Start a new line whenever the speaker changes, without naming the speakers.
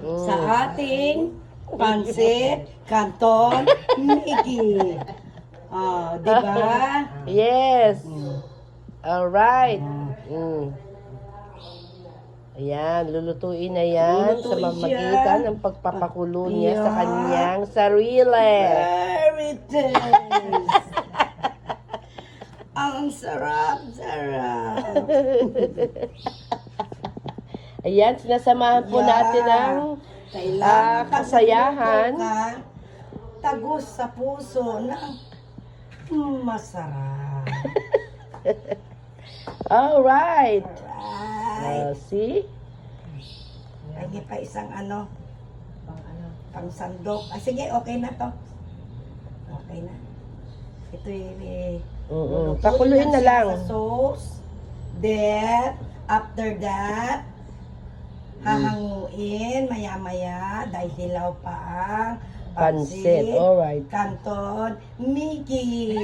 sa ating pansit, canton, Mickey. Ah, di ba?
Yes. Alright. Ayan, lulutuin na yan sa
Lulutuin
mamagitan
siya.
ng pagpapakulo niya sa
Ayan.
kanyang sarili.
Very taste. Ang sarap.
Ayan, sinasamahan po natin ang
kailangan
kasayahan.
Tagos sa puso ng masarap.
Alright.
Alright.
See?
Lagi pa isang pang sandok. Ah, sige, okay na to. Okay na. Ito yung
Pakuluin na lang.
sa sauce. Then, after that, hahanguin maya-maya dahil hilaw pa ang
Pansit. Alright.
canton, Mickey.